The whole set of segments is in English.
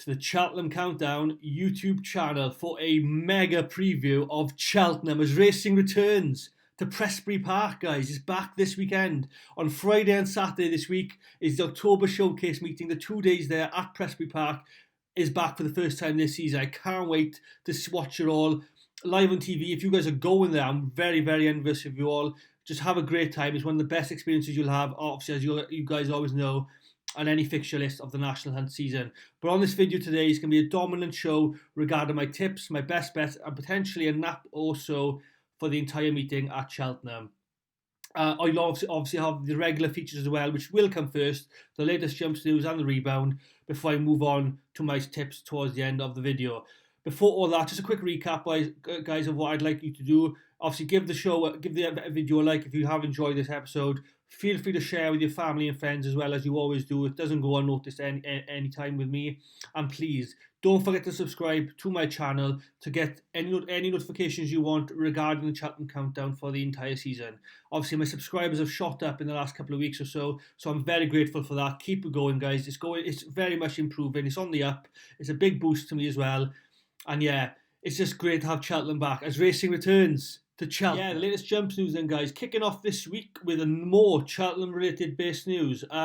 to the Cheltenham Countdown YouTube channel for a mega preview of Cheltenham as racing returns to Prestbury Park, guys. It's back this weekend. On Friday and Saturday this week is the October Showcase meeting. The 2 days there at Prestbury Park is back for the first time this season. I can't wait to watch it all live on TV. If you guys are going there, I'm very, very envious of you all. Just have a great time. It's one of the best experiences you'll have, obviously, as you guys always know, on any fixture list of the National Hunt season. But on this video today, it's going to be a dominant show regarding my tips, my best bets, and potentially a nap also for the entire meeting at Cheltenham. I'll obviously have the regular features as well, which will come first, the latest jumps news and the rebound, before I move on to my tips towards the end of the video. Before all that, just a quick recap, guys, of what I'd like you to do. Obviously, give the video a like if you have enjoyed this episode. Feel free to share with your family and friends as well, as you always do. It doesn't go unnoticed any time with me. And please, don't forget to subscribe to my channel to get any notifications you want regarding the Cheltenham Countdown for the entire season. Obviously, my subscribers have shot up in the last couple of weeks or so I'm very grateful for that. Keep it going, guys. It's very much improving. It's on the up. It's a big boost to me as well. And yeah, it's just great to have Cheltenham back as racing returns to Cheltenham. Yeah, the latest jumps news then, guys. Kicking off this week with more Cheltenham-related based news. We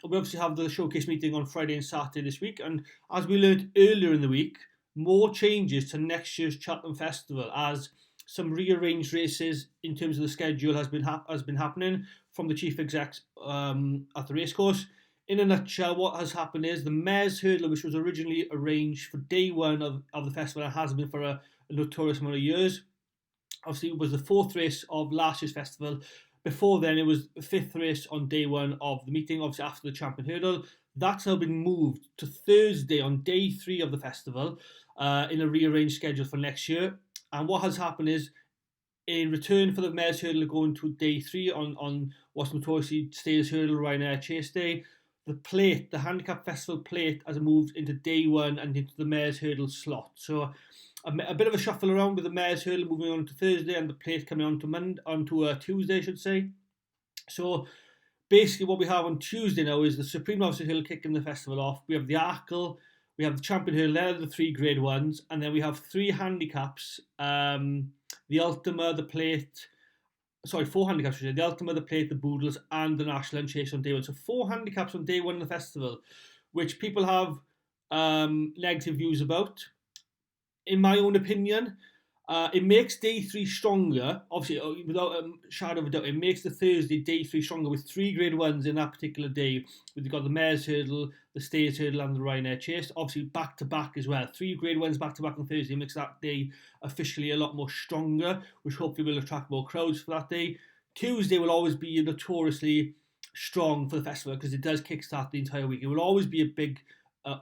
obviously have the showcase meeting on Friday and Saturday this week, and as we learned earlier in the week, more changes to next year's Cheltenham Festival, as some rearranged races in terms of the schedule has been happening from the chief execs at the racecourse. In a nutshell, what has happened is the Mares Hurdle, which was originally arranged for day one of the festival and has been for a notorious amount of years. Obviously, it was the fourth race of last year's festival. Before then, it was the fifth race on day one of the meeting, obviously after the Champion Hurdle. That's now been moved to Thursday on day three of the festival in a rearranged schedule for next year. And what has happened is, in return for the Mares Hurdle going to day three on what's notoriously Stayers Hurdle, Ryanair Chase Day, the Handicap Festival plate has moved into day one and into the Mares Hurdle slot. So a bit of a shuffle around with the Mares Hurdle moving on to Thursday and the plate coming onto Tuesday, I should say. So basically what we have on Tuesday now is the Supreme Novice Hurdle kicking the festival off. We have the Arkle, we have the Champion Hurdle, they're the three grade ones, and then we have three handicaps, the Ultima, the plate, four handicaps, the Ultima, the plate, the Boodles, and the National Hunt Chase on day one. So four handicaps on day one of the festival, which people have negative views about. In my own opinion, it makes day three stronger. Obviously, without a shadow of a doubt, it makes the Thursday day three stronger with three grade ones in that particular day. We've got the Mares Hurdle, the Stayers Hurdle, and the Ryanair Chase. Obviously, back to back as well. Three grade ones back to back on Thursday makes that day officially a lot more stronger, which hopefully will attract more crowds for that day. Tuesday will always be notoriously strong for the festival because it does kickstart the entire week. It will always be a big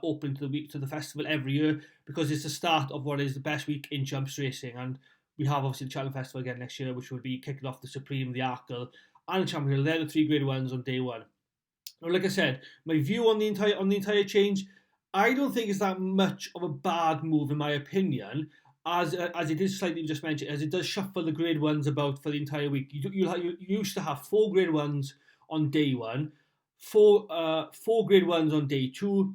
open to the festival every year because it's the start of what is the best week in jumps racing, and we have obviously the Cheltenham Festival again next year, which will be kicking off the Supreme, the Arkle, and the Champion Hurdle. They're the three grade ones on day one. Now, like I said, my view on the entire change, I don't think it's that much of a bad move in my opinion, as it is slightly just mentioned, as it does shuffle the grade ones about for the entire week. You used to have four grade ones on day one, four grade ones on day two,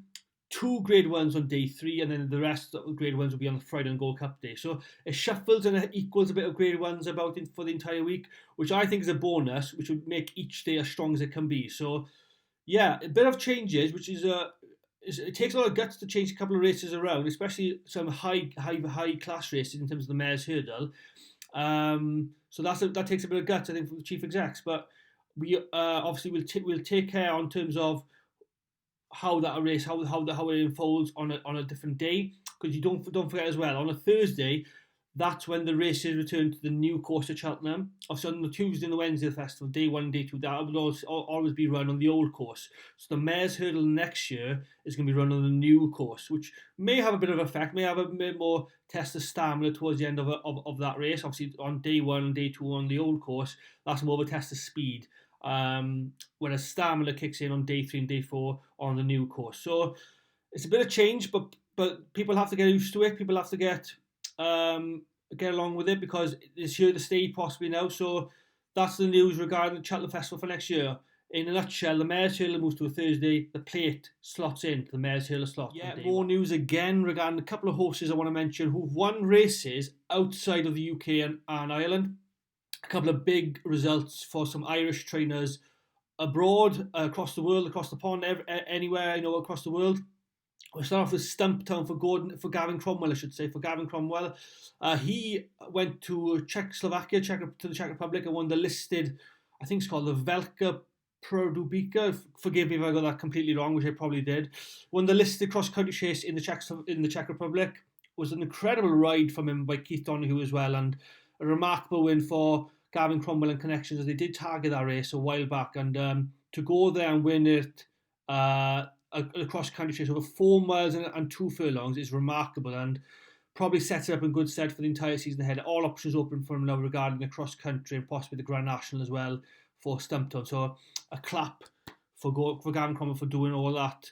two grade ones on day three, and then the rest of the grade ones will be on the Friday and Gold Cup day. So it shuffles and it equals a bit of grade ones about for the entire week, which I think is a bonus, which would make each day as strong as it can be. So yeah, a bit of changes, which is it takes a lot of guts to change a couple of races around, especially some high class races in terms of the Mares Hurdle. So that takes a bit of guts, I think, from the chief execs. But we obviously will take care in terms of how that race, how it unfolds on a different day, because you don't forget as well, on a Thursday, that's when the races return to the new course at Cheltenham. Also on the Tuesday and the Wednesday of the festival, day one and day two, that will always be run on the old course. So the Mares Hurdle next year is going to be run on the new course, which may have a bit of effect, may have a bit more test of stamina towards the end of that race. Obviously on day one and day two on the old course, that's more of a test of speed. Whereas stamina kicks in on day three and day four on the new course. So it's a bit of change, but people have to get used to it. People have to get along with it, because it's here to stay possibly now. So that's the news regarding the Cheltenham Festival for next year. in a nutshell, the Mares Hurdle moves to a Thursday. The plate slots into the Mares Hurdle slot. Yeah, more news again regarding a couple of horses I want to mention who've won races outside of the UK and Ireland. A couple of big results for some Irish trainers abroad, across the world, across the pond, anywhere across the world. We'll start off with Stumptown for Gavin Cromwell, I should say. For Gavin Cromwell, he went to Czechoslovakia, to the Czech Republic, and won the listed, I think it's called the Velka Produbica. Forgive me if I got that completely wrong, which I probably did. Won the listed cross-country chase in the Czech Republic. It was an incredible ride from him by Keith Donoghue as well, and a remarkable win for Gavin Cromwell and Connections, as they did target that race a while back, and to go there and win it a cross-country chase over 4 miles and 2 furlongs is remarkable, and probably sets it up in good stead for the entire season ahead. All options open for him now regarding the cross-country and possibly the Grand National as well for Stumptown. So a clap for Gavin Cromwell for doing all that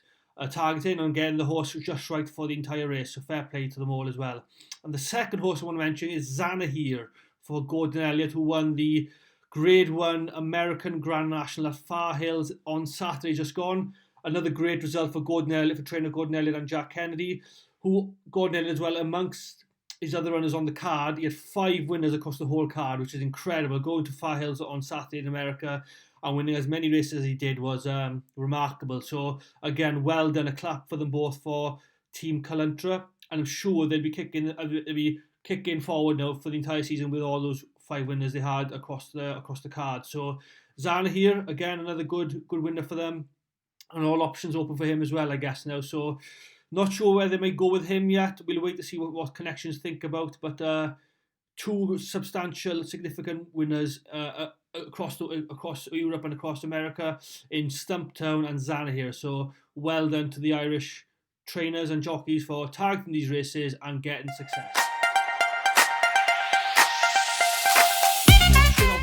targeting and getting the horse just right for the entire race. So fair play to them all as well. And the second horse I want to mention is Zanahiyr for Gordon Elliott, who won the Grade 1 American Grand National at Far Hills on Saturday just gone. Another great result for Gordon Elliott, for trainer Gordon Elliott and Jack Kennedy, who Gordon Elliott as well, amongst his other runners on the card, he had 5 winners across the whole card, which is incredible. Going to Far Hills on Saturday in America and winning as many races as he did was remarkable. So again, well done, a clap for them both for Team Culuntra, and I'm sure they'll be kicking forward now for the entire season with all those 5 winners they had across the card. So Zanahiyr, again, another good winner for them, and all options open for him as well, I guess now. So not sure where they may go with him yet. We'll wait to see what Connections think about, but 2 substantial, significant winners across Europe and across America in Stumptown and Zanahiyr. So well done to the Irish trainers and jockeys for targeting these races and getting success.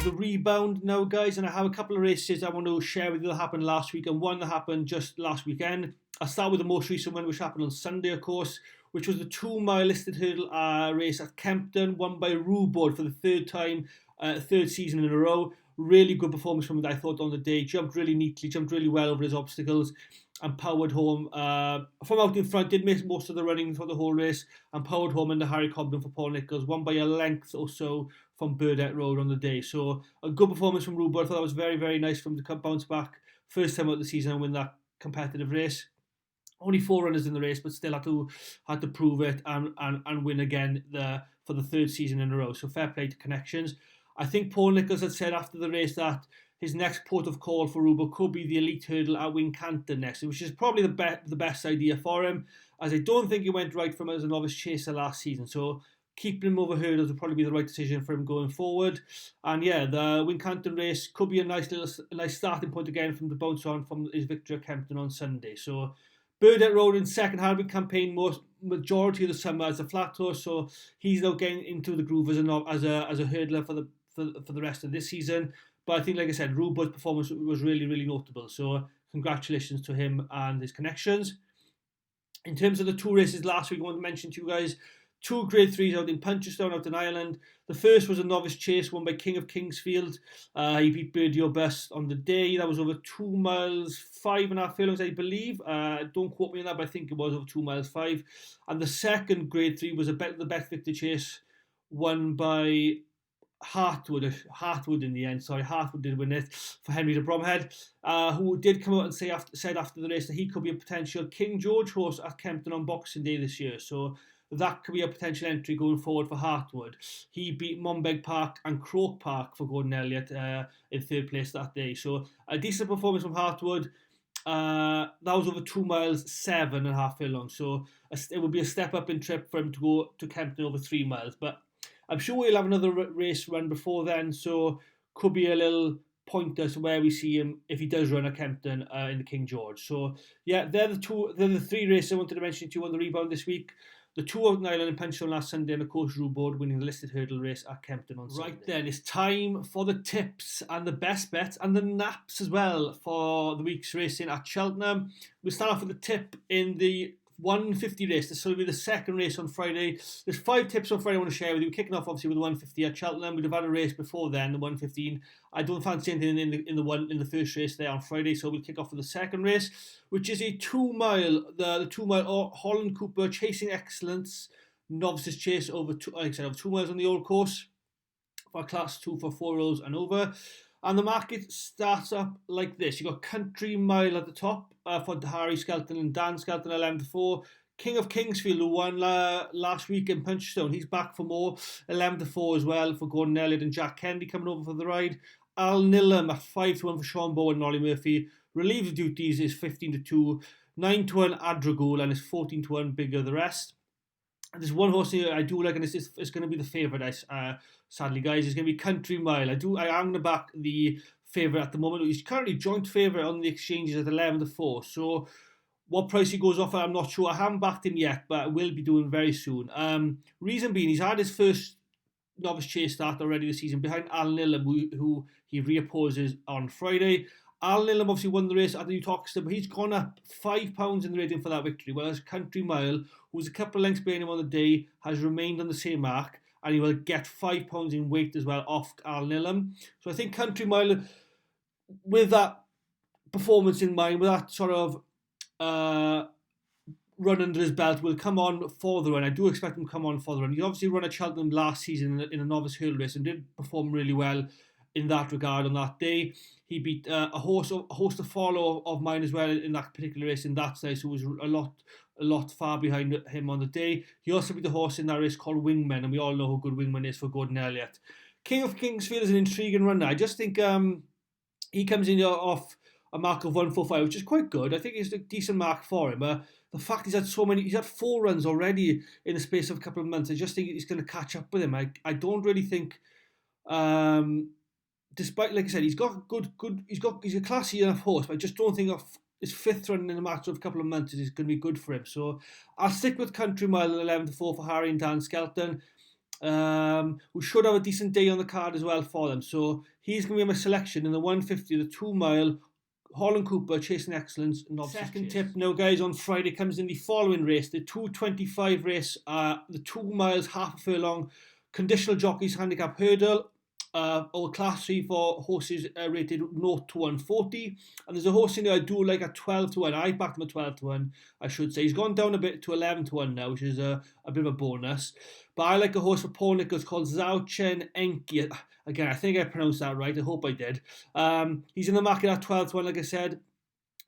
The Rebound now, guys, and I have a couple of races I want to share with you that happened last week and one that happened just last weekend. I'll start with the most recent one, which happened on Sunday, of course, which was the 2-mile listed hurdle race at Kempton, won by Rebound for the third season in a row. Really good performance from him, I thought, on the day. Jumped really neatly, jumped really well over his obstacles and powered home from out in front. Did miss most of the running for the whole race and powered home into Harry Cobden for Paul Nicholls. Won by a length or so from Burdett Road on the day. So a good performance from Rebound. I thought that was very, very nice from the bounce back. First time out of the season and win that competitive race. Only 4 runners in the race, but still had to prove it and win again for the 3rd season in a row. So fair play to Connections. I think Paul Nicholls had said after the race that his next port of call for Rebound could be the elite hurdle at Wincanton next, which is probably the best idea for him, as I don't think he went right from as a novice chaser last season. So keeping him over hurdles would probably be the right decision for him going forward. And yeah, the Wincanton race could be a nice starting point again from the bounce on from his victory at Kempton on Sunday. So Burdett Road in second had been campaigned majority of the summer as a flat horse, so he's now getting into the groove as a hurdler for the rest of this season. But I think, like I said, Rebound's performance was really, really notable. So congratulations to him and his Connections. In terms of the 2 races last week, I want to mention to you guys 2 Grade 3s out in Punchestown, out in Ireland. The first was a novice chase won by King of Kingsfield. He beat Birdie O'Bust on the day. That was over 2 miles, 5.5 furlongs, I believe. Don't quote me on that, but I think it was over 2 miles, 5. And the second Grade 3 was the Beth Victor chase won by Hartwood in the end. Hartwood did win it for Henry de Bromhead, who did come out and said after the race that he could be a potential King George horse at Kempton on Boxing Day this year. So that could be a potential entry going forward for Hartwood. He beat Monbeg Park and Croke Park for Gordon Elliott in 3rd place that day. So a decent performance from Hartwood. That was over 2 miles, 7.5 furlongs. So it would be a step up in trip for him to go to Kempton over 3 miles. But I'm sure he'll have another race run before then. So could be a little pointer to where we see him if he does run at Kempton in the King George. So yeah, they're the 3 races I wanted to mention to you on the Rebound this week. The 2 out in Ireland and Punchestown last Sunday, and of course Rebound winning the listed hurdle race at Kempton on Sunday. Right then, it's time for the tips and the best bets and the naps as well for the week's racing at Cheltenham. We'll start off with the tip in the 150 race. This will be the second race on Friday. There's 5 tips on Friday I want to share with you. Kicking off obviously with the 150 at Cheltenham. We'd have had a race before then, the 115. I don't fancy anything in the first race there on Friday, so we'll kick off with the second race, which is a 2 mile, the 2 mile Holland Cooper Chasing Excellence novices chase over 2 miles on the old course for class 2 for 4-year-olds and over. And the market starts up like this. You've got Country Mile at the top for Harry Skelton and Dan Skelton, 11-4. King of Kingsfield, who won last week in Punchstone, he's back for more, 11-4 as well for Gordon Elliott and Jack Kennedy coming over for the ride. Al Nillam at 5-1 for Sean Bowen and Ollie Murphy. Relieved duties is 15-2. 9-1 Adragul and is 14-1 Bigger the Rest. And there's one horse here I do like, and it's going to be the favourite, sadly, guys. It's going to be Country Mile. I am going to back the favourite at the moment. He's currently joint favourite on the exchanges at 11-4. So what price he goes off at, I'm not sure. I haven't backed him yet, but I will be doing very soon. Reason being, he's had his first novice chase start already this season behind Al Nillam, who he reopposes on Friday. Al Nillam obviously won the race at the Uttoxeter, but he's gone up £5 in the rating for that victory, whereas Country Mile, who's a couple of lengths behind him on the day, has remained on the same mark, and he will get £5 in weight as well off Al Nillam. So I think Country Mile, with that performance in mind, with that sort of run under his belt, will come on for the run. I do expect him to come on for the run. He obviously run at Cheltenham last season in a novice hurdle race and did perform really well in that regard on that day. He beat a host to follow of mine as well in that particular race in that size, who was a lot far behind him on the day. He also beat the horse in that race called Wingman, and we all know how good Wingman is for Gordon Elliott. King of Kingsfield is an intriguing runner. I just think he comes in off a mark of 145, which is quite good. I think it's a decent mark for him. The fact he's had 4 runs already in the space of a couple of months, I just think he's going to catch up with him. I don't really think, despite, like I said, he's a classy enough horse, but I just don't think his 5th run in a matter of a couple of months is going to be good for him. So I'll stick with Country Mile at 11-4 for Harry and Dan Skelton. We should have a decent day on the card as well for them. So he's going to be my selection in the 150, the 2 mile Holland Cooper Chasing Excellence. Second tip now, guys, on Friday comes in the following race, the 225 race, the 2 miles, half a furlong, conditional jockeys handicap hurdle. Or class 3 for horses rated 0 to 140. And there's a horse in there I do like at 12-1. I backed him at 12-1, I should say. He's gone down a bit to 11-1 now, which is a bit of a bonus. But I like a horse for Paul Nicholls called Zauchen Enki. Again, I think I pronounced that right. I hope I did. He's in the market at 12-1, like I said.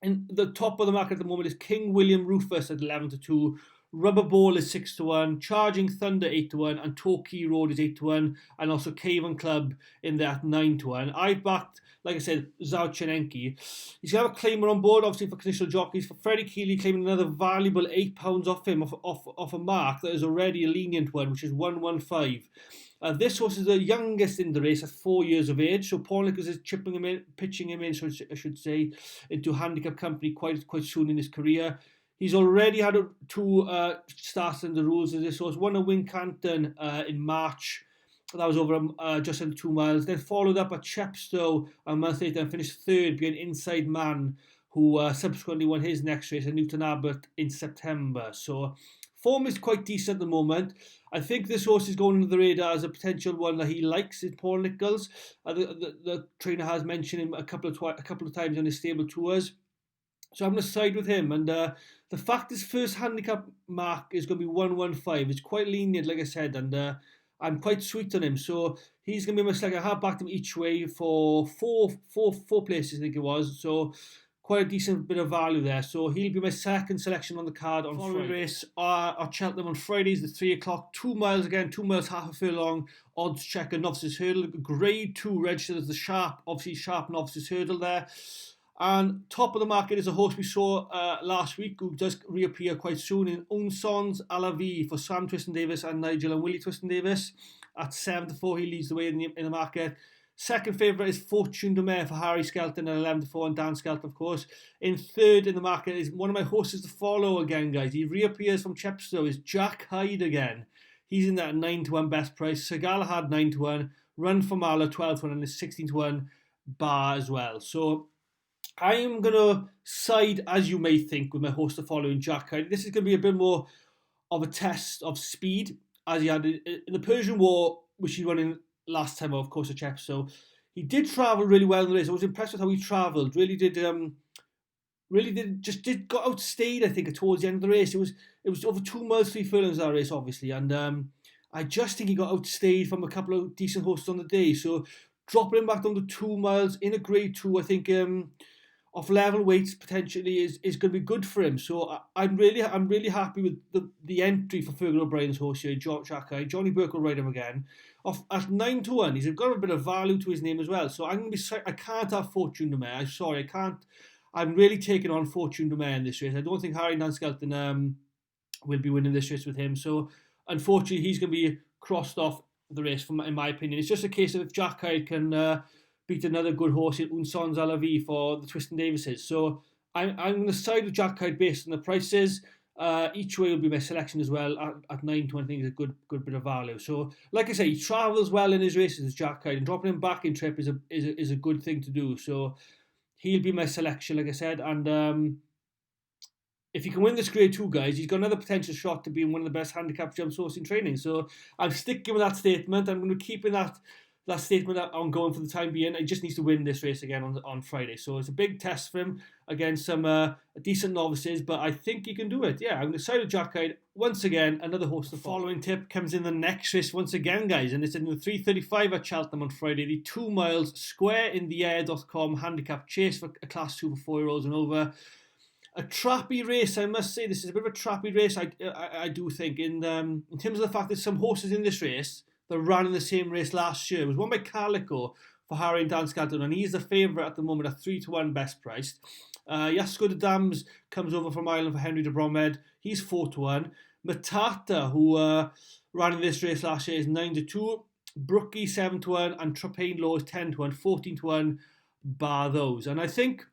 And the top of the market at the moment is King William Rufus at 11-2. Rubber Ball is 6-1, Charging Thunder 8-1, and Torquay Road is 8-1, and also Cavan Club in there at 9-1. I backed, like I said, Zauchenenki. He's going to have a claimer on board, obviously, for conditional jockeys. For Freddie Keeley claiming another valuable £8 off him, off a mark that is already a lenient one, which is 115. This horse is the youngest in the race at 4 years of age, so Paul Nicholls is pitching him in, so I should say, into handicap company quite soon in his career. He's already had 2 starts in the rules of this horse. Won a Wincanton in March. That was over just under 2 miles. Then followed up at Chepstow a month later and finished 3rd behind Inside Man, who subsequently won his next race at Newton Abbot in September. So form is quite decent at the moment. I think this horse is going under the radar as a potential one that he likes, is Paul Nicholls. The trainer has mentioned him a couple of times on his stable tours. So I'm going to side with him. And the fact his first handicap mark is going to be 115. It's quite lenient, like I said, and I'm quite sweet on him. So he's going to be my select. I have backed him each way for four places, I think it was. So quite a decent bit of value there. So he'll be my second selection on the card on Friday. Race at Cheltenham on Fridays, the 3 o'clock, 2 miles again, 2 miles, half a furlong, odds checker, novices hurdle, grade 2 registered as the sharp novices hurdle there. And top of the market is a horse we saw last week, who does reappear quite soon, in Unsons à la Vie for Sam Twiston-Davis and Nigel and Willie Twiston-Davis. At 7-4, he leads the way in the market. Second favourite is Fortune de Mer for Harry Skelton at 11-4, and Dan Skelton, of course. In third in the market is one of my horses to follow again, guys. He reappears from Chepstow, is Jack Hyde again. He's in that 9-1 best price. Sir Galahad 9-1, Run for Marlow 12-1, and is 16-1 bar as well. So I'm going to side, as you may think, with my host of following, Jack Hyde. This is going to be a bit more of a test of speed, as he had in the Persian War, which he won in last time, of course, a chap. So he did travel really well in the race. I was impressed with how he travelled. Really did got outstayed, I think, towards the end of the race. It was over 2 miles, 3 furlongs that race, obviously, and I just think he got outstayed from a couple of decent horses on the day. So dropping him back down to 2 miles in a Grade 2, I think off level weights potentially is going to be good for him. So I'm really happy with the entry for Fergal O'Brien's horse here, Jack Hyde. Johnny Burke will ride him again. Off at 9-1, he's got a bit of value to his name as well. So I can't have Fortune de Mer. I'm sorry, I can't. I'm really taking on Fortune de Mer in this race. I don't think Harry Nanskelton will be winning this race with him. So unfortunately, he's going to be crossed off the race, in my opinion. It's just a case of if Jack Hyde can beat another good horse in Unsons à la Vie for the Twiston Davises. So I'm going to side with Jack Hyde based on the prices. Each way will be my selection as well at 9-20. I think is a good bit of value. So, like I say, he travels well in his races as Jack Hyde, and dropping him back in trip is a good thing to do. So he'll be my selection, like I said, and if he can win this Grade 2, guys, he's got another potential shot to being one of the best handicap jump horses in training. So I'm sticking with that statement. I'm going to keep in that statement ongoing for the time being. He just needs to win this race again on Friday. So it's a big test for him against some decent novices, but I think he can do it. Yeah, I'm going to side with Jack Hyde. Once again, another horse. The following tip comes in the next race once again, guys, and it's in the 3:35 at Cheltenham on Friday. The 2 miles squareintheair.com handicap chase for a Class 2 for 4-year-olds and over. A trappy race, I must say. This is a bit of a trappy race, I do think, in terms of the fact that some horses in this race that ran in the same race last year. It was won by Calico for Harry and Dan Skelton, and he's the favourite at the moment at 3-1 best priced. Yasko de Dams comes over from Ireland for Henry de Bromhead. He's 4-1. Matata, who ran in this race last year, is 9-2. Brookie 7-1, and Trapane Law is 10-1, 14-1, bar those. And I think,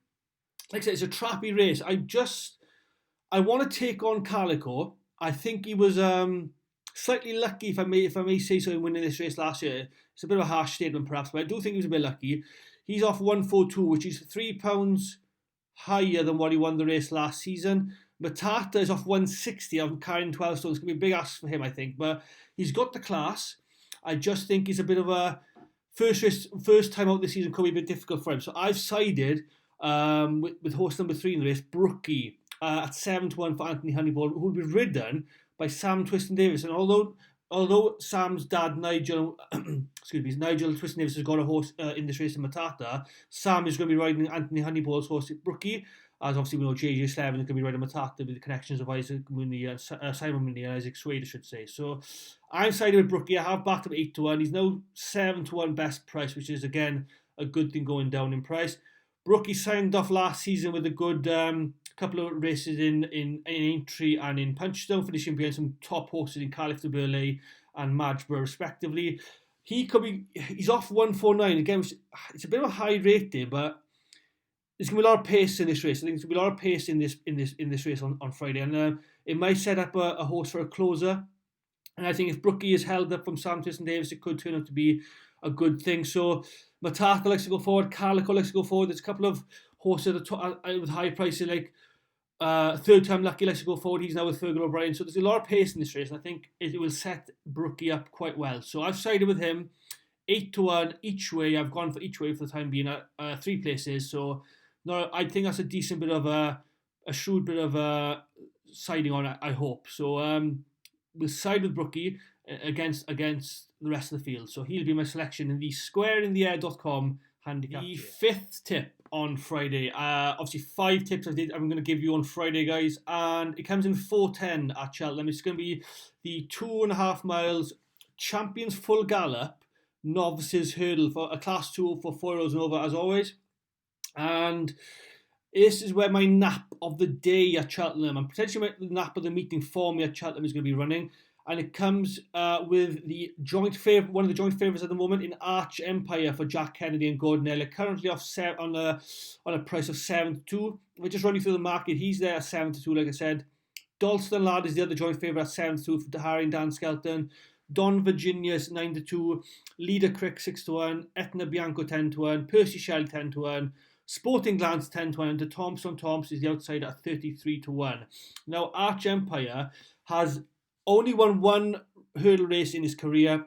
like I said, it's a trappy race. I want to take on Calico. I think he was slightly lucky, if I may say so, in winning this race last year. It's a bit of a harsh statement, perhaps, but I do think he was a bit lucky. He's off 142, which is £3 higher than what he won the race last season. Matata is off 160. I'm carrying 12 stones. It's going to be a big ask for him, I think, but he's got the class. I just think he's a bit of a first time out this season could be a bit difficult for him. So I've sided with horse number 3 in the race, Brookie, at 7-1 for Anthony Honeyball, who will be ridden by Sam Twiston Davis. And although Sam's dad, Nigel Twiston Davis, has got a horse in this race in Matata, Sam is going to be riding Anthony Honeyball's horse, Brookie. As obviously we know, JJ Slevin is going to be riding Matata with the connections of Simon Mooney and Isaac Swade, I should say. So I'm siding with Brookie. I have backed him 8-1. He's now 7-1 best price, which is again a good thing going down in price. Brookie signed off last season with a good couple of races in Aintree and in Punchstone, finishing behind some top horses in Caliph de Burleigh and Madgeborough, respectively. He's off 149 again. It's a bit of a high rate there, but there's going to be a lot of pace in this race. I think there's going to be a lot of pace in this race on Friday, and it might set up a horse for a closer. And I think if Brookie is held up from Sam Twiston Davis, it could turn out to be a good thing. So Matata likes to go forward, Calico likes to go forward. There's a couple of horses with high prices, like Third Time Lucky likes to go forward. He's now with Fergal O'Brien. So there's a lot of pace in this race, and I think it will set Brookie up quite well. So I've sided with him, 8-1 each way. I've gone for each way for the time being at 3 places. So no, I think that's a decent bit of a shrewd bit of siding on it, I hope. So we'll side with Brookie against the rest of the field. So he'll be my selection in the squareintheair.com handicap. The 5th tip on Friday. Obviously 5 tips I'm going to give you on Friday, guys, and it comes in 4:10 at Cheltenham. It's going to be the 2.5 miles Champions Full Gallop Novices Hurdle for a Class 2 for 4-year-olds and over, as always. And this is where my nap of the day at Cheltenham, and potentially the nap of the meeting for me at Cheltenham, is going to be running. And it comes with the one of the joint favourites at the moment in Arch Empire for Jack Kennedy and Gordon Elliott, currently off on a price of 7-2. If I just run you through the market, he's there at 7-2, like I said. Dalston Lad is the other joint favourite at 7-2 for Harry and Dan Skelton. Don Virginius 9-2, Leader Crick 6-1, Etna Bianco 10-1, Percy Shelley 10-1, Sporting Glance 10-1, and Thompson is the outside at 33-1. Now, Arch Empire has only won one hurdle race in his career,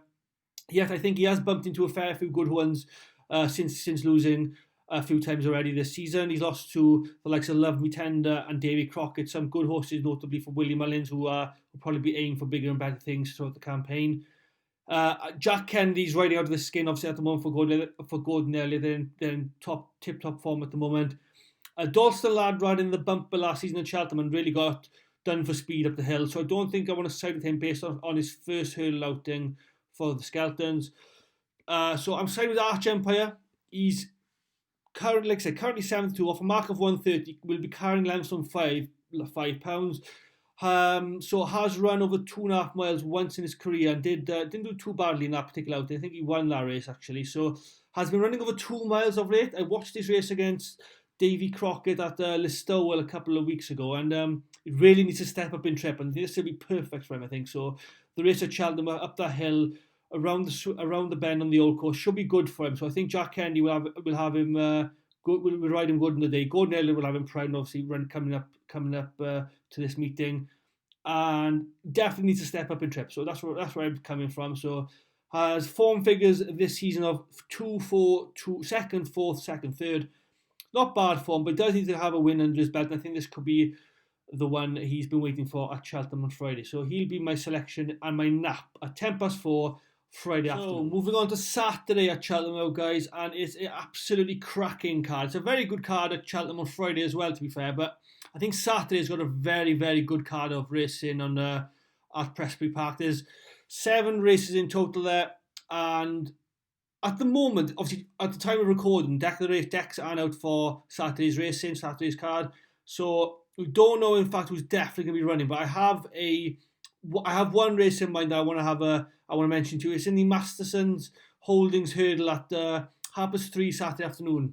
yet I think he has bumped into a fair few good ones since losing a few times already this season. He's lost to the likes of Love Me Tender and Davy Crockett, some good horses, notably for Willie Mullins, who will probably be aiming for bigger and better things throughout the campaign. Jack Kennedy's riding out of the skin, obviously, at the moment for Gordon Elliott. They're in tip-top form at the moment. Dalston Lad ran in the bumper last season in Cheltenham and really got done for speed up the hill, so I don't think I want to side with him based on his first hurdle outing for the Skeltons. So I'm siding with Arch Empire. He's currently 72 off a mark of 130. Will be carrying Limestone 5 pounds. So has run over 2.5 miles once in his career and didn't do too badly in that particular outing. I think he won that race actually. So has been running over 2 miles of late. I watched his race against Davy Crockett at Listowel a couple of weeks ago, and it really needs to step up in trip, and this will be perfect for him, I think. So the race at Cheltenham up that hill, around the bend on the old course, should be good for him. So I think Jack Kennedy will have him good. Will ride him good in the day. Gordon Elliott will have him proud, and obviously coming up to this meeting, and definitely needs to step up in trip. So that's where I'm coming from. So has form figures this season of 2-4, second, fourth, second, third. Not bad form, but does need to have a win under his belt. And I think this could be the one he's been waiting for at Cheltenham on Friday. So he'll be my selection and my nap at 4:10 Friday afternoon. Moving on to Saturday at Cheltenham, guys, and it's an absolutely cracking card. It's a very good card at Cheltenham on Friday as well, to be fair, but I think Saturday's got a very, very good card of racing on at Prestbury Park. There's 7 races in total there, and at the moment, obviously, at the time of recording, decks aren't out for Saturday's card. So we don't know, in fact, who's definitely going to be running. But I have one race in mind that I want to mention to you. It's in the Masterson's Holdings Hurdle at 3:30 Saturday afternoon.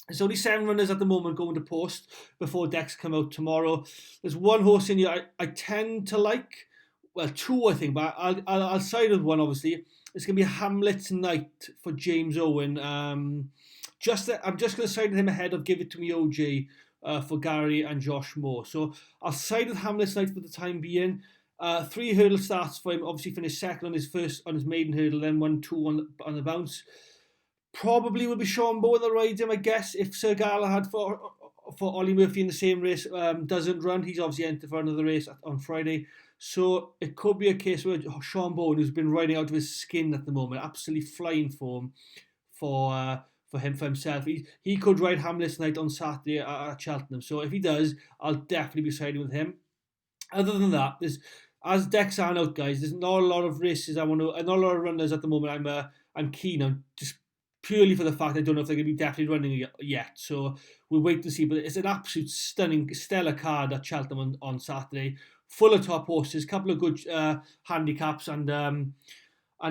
There's only 7 runners at the moment going to post before decks come out tomorrow. There's one horse in here I tend to like. Well, 2 I think, but I'll side with one, obviously. It's going to be Hamlet's Night for James Owen. I'm just going to side with him ahead of Give It To Me OJ for Gary and Josh Moore. So I'll side with Hamlet's Night for the time being. 3 hurdle starts for him. Obviously finished second on his maiden hurdle, then 1-2 on the bounce. Probably will be Sean Bowen that rides him, I guess, if Sir Galahad for Ollie Murphy in the same race doesn't run. He's obviously entered for another race on Friday. So it could be a case where Sean Bowen, who's been riding out of his skin at the moment, absolutely flying form for himself. He could ride Hamlet's Night on Saturday at Cheltenham. So if he does, I'll definitely be siding with him. Other than that, as decks are out, guys, there's not a lot of races not a lot of runners at the moment I'm keen on, just purely for the fact I don't know if they're going to be definitely running yet. So we'll wait to see. But it's an absolute stunning, stellar card at Cheltenham on Saturday. Full of top horses, a couple of good handicaps, and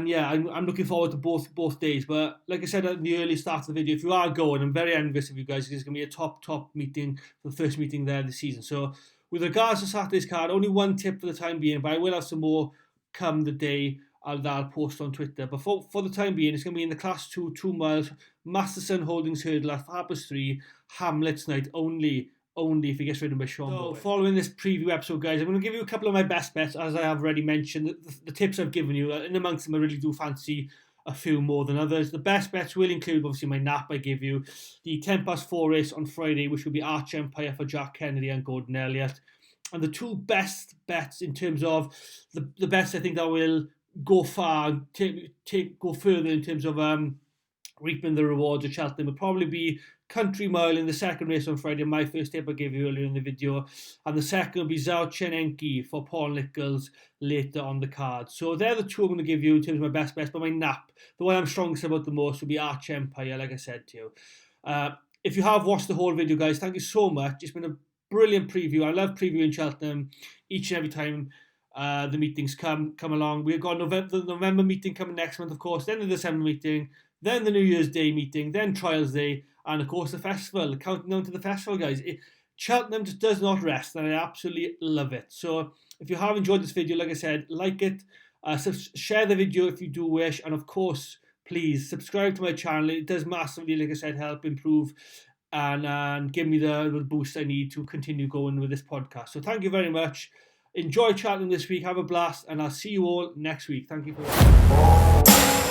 yeah, I'm looking forward to both days. But like I said at the early start of the video, if you are going, I'm very envious of you guys. It's going to be a top meeting, the first meeting there this season. So with regards to Saturday's card, only one tip for the time being, but I will have some more come the day that I'll post on Twitter. But for the time being, it's going to be in the Class 2 miles Masterson Holdings Hurdle at 3:30 Hamlet's Night only if he gets ridden by Sean Bowen. Following this preview episode, guys, I'm going to give you a couple of my best bets, as I have already mentioned. The tips I've given you, in amongst them, I really do fancy a few more than others. The best bets will include, obviously, my nap I give you, the 4:10 race on Friday, which will be Arch Empire for Jack Kennedy and Gordon Elliott. And the 2 best bets in terms of the bets I think that will go far, go further in terms of reaping the rewards at Cheltenham would probably be Country Mile in the second race on Friday, my first tip I gave you earlier in the video, and the second will be Zhao Chenenki for Paul Nichols later on the card. So they're the 2 I'm going to give you in terms of my best bets, but my nap, the one I'm strongest about the most, will be Arch Empire, like I said to you. If you have watched the whole video, guys, thank you so much. It's been a brilliant preview. I love previewing Cheltenham each and every time the meetings come along. We've got the November meeting coming next month, of course, then the December meeting, then the New Year's Day meeting, then Trials Day, and of course the festival, counting down to the festival, guys. Cheltenham just does not rest, and I absolutely love it. So if you have enjoyed this video, like I said, like it, share the video if you do wish, and of course, please subscribe to my channel. It does massively, like I said, help improve and give me the boost I need to continue going with this podcast. So thank you very much. Enjoy Cheltenham this week. Have a blast, and I'll see you all next week. Thank you for watching.